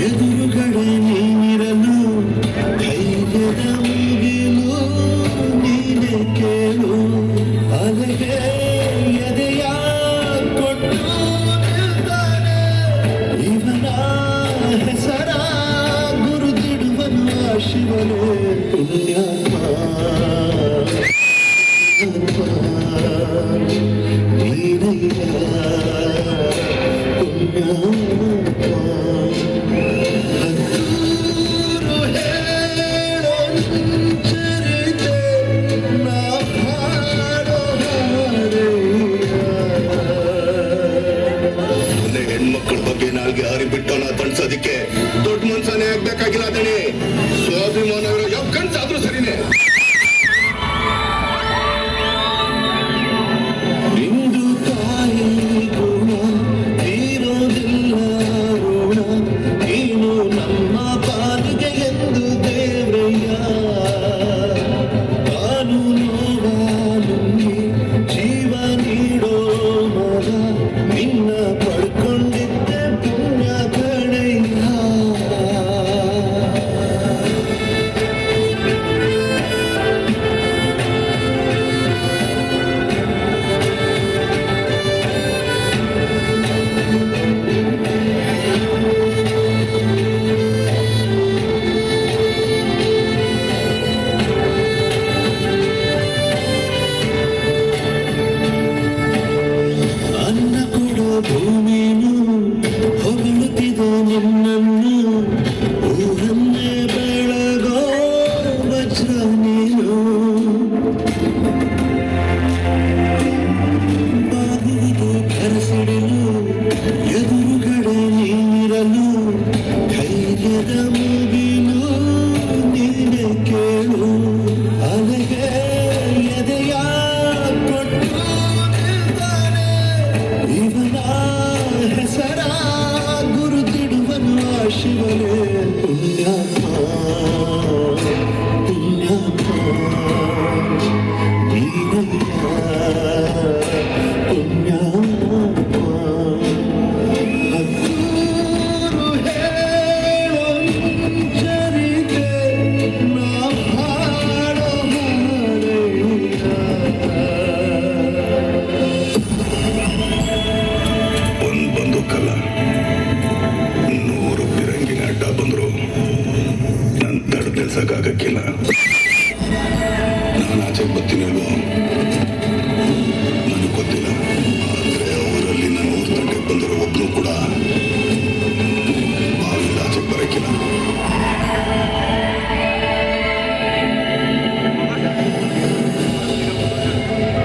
ಎದುರುಗಡೆ ನೀರಲು ಧೈರ್ಯದ ಮುಗಿಲು ನೀನೆ ಕೇಳು ಅಲೆಗೆ ಎದೆಯ ಕೊಟ್ಟು ನಿಲ್ತಾನೆ ಇವನ ಹೆಸರ ಗುರುತಿಡುವನು ಆ ಶಿವನೇ ಪುಣ್ಯಾತ್ಮ ನೀನಯ್ಯ ಹೆಣ್ಮಕ್ಳ ಬಗ್ಗೆ ನಾಲ್ಗೆ ಹಾರಿ ಬಿಟ್ಟವನ್ನ ತಣಿಸೋದಿಕ್ಕೆ ದೊಡ್ಡ ಮನ್ಸನೇ ಆಗ್ಬೇಕಾಗಿಲ್ಲ ದಣಿ ಸ್ವಾಭಿಮಾನ ಯಾವ ಕನ್ಸಾದ್ರೂ ಸರಿನೇ ಇಂದು ತಾಯಿ ಗುಣ ತೀರೋದಿಲ್ಲ ಋಣ ನೀನು ನಮ್ಮ ಪಾಲಿಗೆ ಎಂದು ದೇವ್ರಯ್ಯ ತಾನು ನೋವಾಲುಂಗಿ ಜೀವ ನೀಡೋ ಮಗ ನಿನ್ನ ಪಡ್ಕೊಂಡಿದ್ದೆ ಪುಣ್ಯ ಕಣಯ್ಯ ಅನ್ನ ಕೊಡೋ ಭೂಮಿನು ಹೊಗಳುತ್ತಿದೆ ನಿನ್ನನ್ನು ಊರನ್ನೇ ಬೆಳಗೋ ವಜ್ರ ನೀನು ಬಾಗಿಲಿಗೆ ಕರೆಸಿಡಲು ಎದುರುಗಡೆ ನೀರಲು ಧೈರ್ಯದ ಮುಗಿಲು ನೀನೆ ಕೇಳು ಅಲೆಗೆ ಎದೆಯ ಕೊಟ್ಟು ನಿಲ್ತಾನೆ ಇವನ ಹೆಸರ ಗುರುತಿಡುವನು ಆ ಶಿವನೇ ಪುಣ್ಯಾತ್ಮ ಪುಣ್ಯಾತ್ಮ ನೀನಯ್ಯ ಪುಣ್ಯಾತ್ಮ ಹತ್ತೂರು ಹೇಳೋ ಚರಿತೆ ನಾ ಹಾಡೋ ಹಾಡಯ್ಯ ಒಂದ್ ಬಂದೂಕಲ್ಲ 100 ಪಿರಂಗಿನ ಅಡ್ಡ ಬಂದ್ರು ನನ್ ತಡ ನಿಲ್ಸಕ್ಕಾಗಕ್ಕಿಲ್ಲ ನಾನು ಆಚೆಗೆ ಬರ್ತೀನಿ ಅಲ್ವೋ